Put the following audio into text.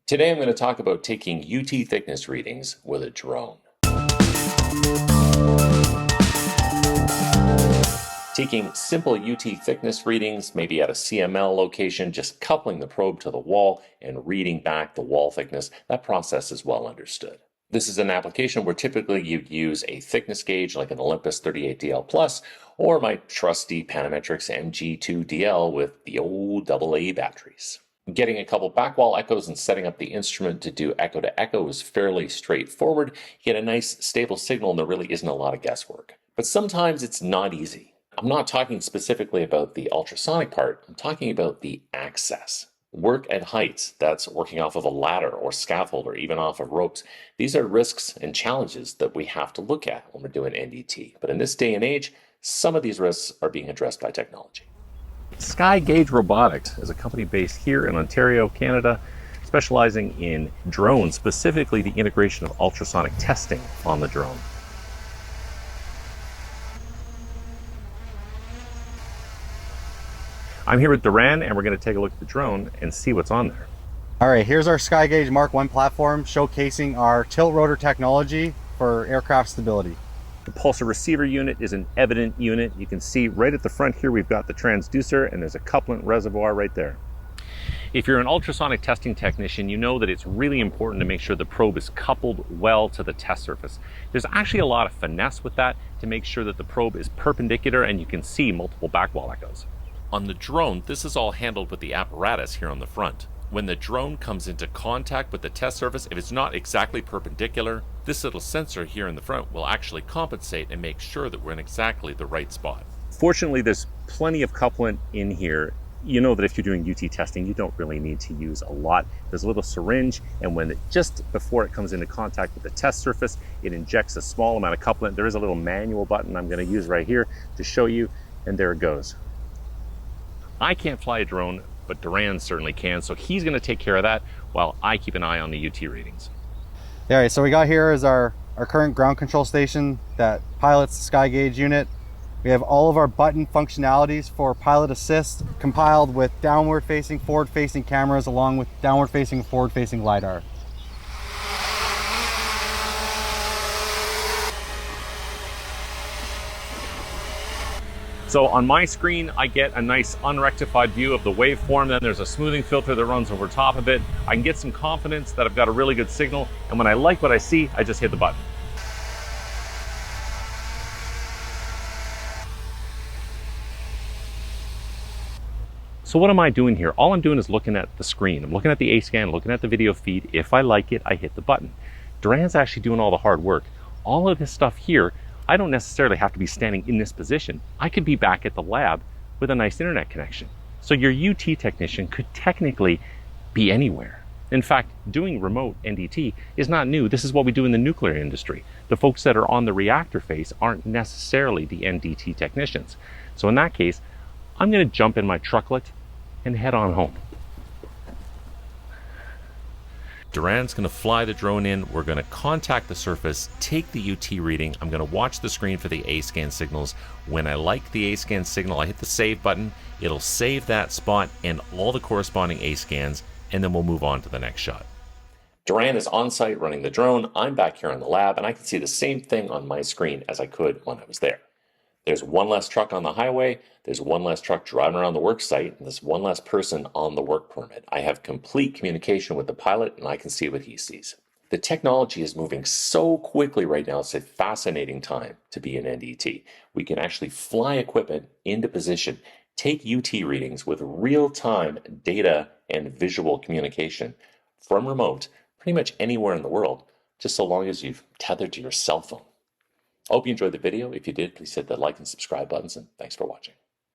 Today I'm going to talk about taking UT thickness readings with a drone. Taking simple UT thickness readings, maybe at a CML location, just coupling the probe to the wall and reading back the wall thickness, that process is well understood. This is an application where typically you'd use a thickness gauge like an Olympus 38DL Plus or my trusty Panametrics MG2DL with the old AA batteries. Getting a couple backwall echoes and setting up the instrument to do echo to echo is fairly straightforward. You get a nice stable signal and there really isn't a lot of guesswork. But sometimes it's not easy. I'm not talking specifically about the ultrasonic part, I'm talking about the access. Work at heights, that's working off of a ladder or scaffold or even off of ropes. These are risks and challenges that we have to look at when we're doing NDT. But in this day and age, some of these risks are being addressed by technology. Gauge Robotics is a company based here in Ontario, Canada, specializing in drones, specifically the integration of ultrasonic testing on the drone. I'm here with Duran, and we're going to take a look at the drone and see what's on there. All right, here's our Gauge Mark 1 platform showcasing our tilt rotor technology for aircraft stability. The pulsar receiver unit is an evident unit. You can see right at the front here we've got the transducer and there's a couplant reservoir right there. If you're an ultrasonic testing technician, you know that it's really important to make sure the probe is coupled well to the test surface. There's actually a lot of finesse with that to make sure that the probe is perpendicular and you can see multiple backwall echoes. On the drone, this is all handled with the apparatus here on the front. When the drone comes into contact with the test surface, if it's not exactly perpendicular, this little sensor here in the front will actually compensate and make sure that we're in exactly the right spot. Fortunately, there's plenty of couplant in here. You know that if you're doing UT testing, you don't really need to use a lot. There's a little syringe, and just before it comes into contact with the test surface, it injects a small amount of couplant. There is a little manual button I'm going to use right here to show you, and there it goes. I can't fly a drone, but Duran certainly can, so he's going to take care of that while I keep an eye on the UT readings. All right, so we got here is our current ground control station that pilots the Gauge unit. We have all of our button functionalities for pilot assist compiled with downward facing, forward facing cameras along with downward facing, forward facing LiDAR. So on my screen, I get a nice unrectified view of the waveform. Then there's a smoothing filter that runs over top of it. I can get some confidence that I've got a really good signal. And when I like what I see, I just hit the button. So what am I doing here? All I'm doing is looking at the screen. I'm looking at the A-scan, looking at the video feed. If I like it, I hit the button. Duran's actually doing all the hard work. All of this stuff here, I don't necessarily have to be standing in this position. I could be back at the lab with a nice internet connection. So your UT technician could technically be anywhere. In fact, doing remote NDT is not new. This is what we do in the nuclear industry. The folks that are on the reactor face aren't necessarily the NDT technicians. So in that case, I'm going to jump in my trucklet and head on home. Duran's going to fly the drone in, we're going to contact the surface, take the UT reading, I'm going to watch the screen for the A-scan signals. When I like the A-scan signal, I hit the save button, it'll save that spot and all the corresponding A-scans, and then we'll move on to the next shot. Duran is on site running the drone, I'm back here in the lab, and I can see the same thing on my screen as I could when I was there. There's one less truck on the highway, there's one less truck driving around the work site, and there's one less person on the work permit. I have complete communication with the pilot, and I can see what he sees. The technology is moving so quickly right now, it's a fascinating time to be in NDT. We can actually fly equipment into position, take UT readings with real-time data and visual communication from remote, pretty much anywhere in the world, just so long as you've tethered to your cell phone. I hope you enjoyed the video. If you did, please hit the like and subscribe buttons, and thanks for watching.